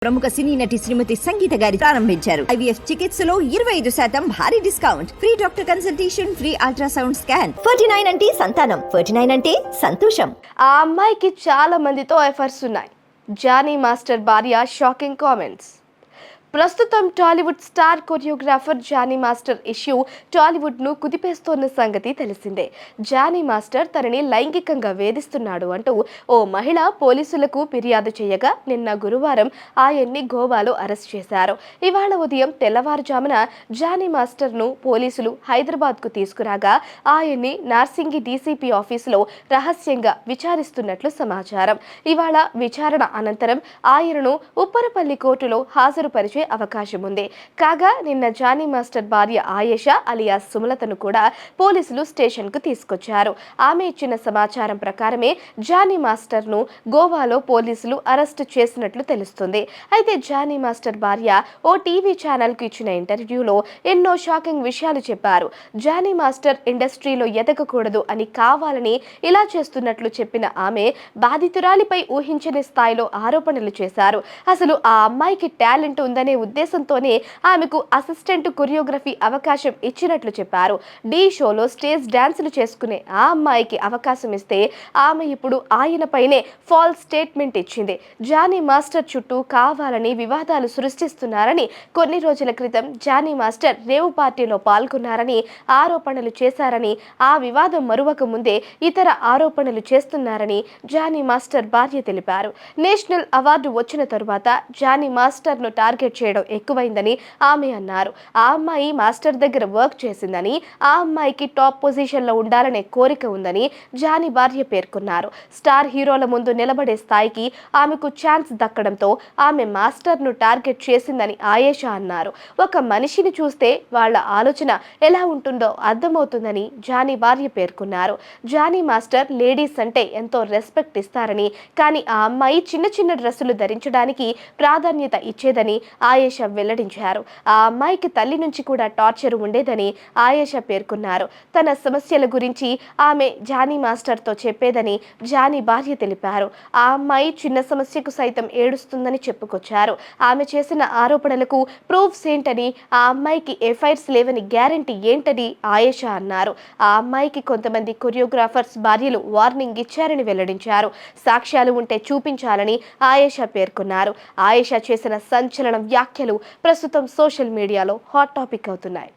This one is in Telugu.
ప్రముఖ సినీ నటి శ్రీమతి సంగీత గారి ప్రారంభించారు. ఐవీఎఫ్ చికిత్సలో 25% భారీ discount, free doctor consultation, free ultrasound scan. 49 అంటే సంతానం, 49 అంటే సంతోషం. ఆ అమ్మాయికి చాలా మందితో ఎఫర్స్ ఉన్నాయి. జానీ మాస్టర్ భార్య షాకింగ్ కామెంట్స్. ప్రస్తుతం Tollywood star choreographer Jani master issue టాలీవుడ్ను కుదిపేస్తోన్న సంగతి తెలిసిందే. జానీ మాస్టర్ తనని లైంగికంగా వేధిస్తున్నాడు అంటూ ఓ మహిళ పోలీసులకు ఫిర్యాదు చేయగా నిన్న గురువారం ఆయన్ని గోవాలో అరెస్ట్ చేశారు. ఇవాళ ఉదయం తెల్లవారుజామున జానీ మాస్టర్ను పోలీసులు హైదరాబాద్కు తీసుకురాగా ఆయన్ని నార్సింగి డీసీపీ ఆఫీసులో రహస్యంగా విచారిస్తున్నట్లు సమాచారం. ఇవాళ విచారణ అనంతరం ఆయనను ఉప్పరపల్లి కోర్టులో హాజరుపరిచే అవకాశం ఉంది. కాగా నిన్న జానీ మాస్టర్ భార్య ఆయేషా అలియాస్ సుమలతను కూడా పోలీసులు స్టేషన్ కు తీసుకొచ్చారు. ఆమె ఇచ్చిన సమాచారం ప్రకారమే జానీ మాస్టర్ ను గోవాలో పోలీసులు అరెస్టు చేసినట్లు తెలుస్తుంది. అయితే జానీ మాస్టర్ భార్య ఓ టీవీ ఛానల్ కు ఇచ్చిన ఇంటర్వ్యూలో ఎన్నో షాకింగ్ విషయాలు చెప్పారు. జానీ మాస్టర్ ఇండస్ట్రీలో ఎదగకూడదు అని కావాలని ఇలా చేస్తున్నట్లు చెప్పిన ఆమె బాధితురాలిపై ఊహించని స్థాయిలో ఆరోపణలు చేశారు. అసలు ఆ అమ్మాయికి టాలెంట్ ఉందని ఉద్దేశంతోనే ఆమెకు అసిస్టెంట్ కొరియోగ్రఫీ అవకాశం ఇచ్చినట్లు చెప్పారు. ఢీ షోలో స్టేజ్ డాన్సులు చేసుకునే ఆ అమ్మాయికి అవకాశం ఇస్తే ఆమె ఇప్పుడు ఆయనపైనే ఫాల్స్ స్టేట్మెంట్ ఇచ్చింది. జానీ మాస్టర్ చుట్టూ కావాలని వివాదాలు సృష్టిస్తున్నారని, కొన్ని రోజుల క్రితం జానీ మాస్టర్ రేవు పార్టీలో పాల్గొన్నారని ఆరోపణలు చేశారని, ఆ వివాదం మరువక ముందే ఇతర ఆరోపణలు చేస్తున్నారని జానీ మాస్టర్ భార్య తెలిపారు. నేషనల్ అవార్డు వచ్చిన తరువాత జానీ మాస్టర్ ను టార్గెట్ చేయడం ఎక్కువైందని ఆమె అన్నారు. ఆ అమ్మాయి మాస్టర్ దగ్గర వర్క్ చేసిందని, ఆ అమ్మాయికి టాప్ పొజిషన్ లో ఉండాలనే కోరిక ఉందని జానీ భార్య పేర్కొన్నారు. స్టార్ హీరోల ముందు నిలబడే స్థాయికి ఆమెకు ఛాన్స్ దక్కడంతో ఆమె మాస్టర్ ను టార్గెట్ చేసిందని ఆయేషా అన్నారు. ఒక మనిషిని చూస్తే వాళ్ళ ఆలోచన ఎలా ఉంటుందో అర్థమవుతుందని జానీ భార్య పేర్కొన్నారు. జానీ మాస్టర్ లేడీస్ అంటే ఎంతో రెస్పెక్ట్ ఇస్తారని, కానీ ఆ అమ్మాయి చిన్న చిన్న డ్రెస్సులు ధరించడానికి ప్రాధాన్యత ఇచ్చేదని ఆయేషా వెల్లడించారు. ఆ అమ్మాయికి తల్లి నుంచి కూడా టార్చర్ ఉండేదని ఆయేషా పేర్కొన్నారు. తన సమస్యల గురించి ఆమె జానీ మాస్టర్ తో చెప్పేదని జానీ భార్య తెలిపారు. ఆ అమ్మాయి చిన్న సమస్యకు సైతం ఏడుస్తుందని చెప్పుకొచ్చారు. ఆమె చేసిన ఆరోపణలకు ప్రూఫ్స్ ఏంటని, ఆ అమ్మాయికి ఎఫ్ఐఆర్స్ లేవని గ్యారంటీ ఏంటని ఆయేషా అన్నారు. ఆ అమ్మాయికి కొంతమంది కొరియోగ్రాఫర్స్ భార్యలు వార్నింగ్ ఇచ్చారని వెల్లడించారు. సాక్ష్యాలు ఉంటే చూపించాలని ఆయేషా పేర్కొన్నారు. ఆయేషా చేసిన సంచలన వ్యాఖ్యలు ప్రస్తుతం సోషల్ మీడియాలో హాట్ టాపిక్ అవుతున్నాయి.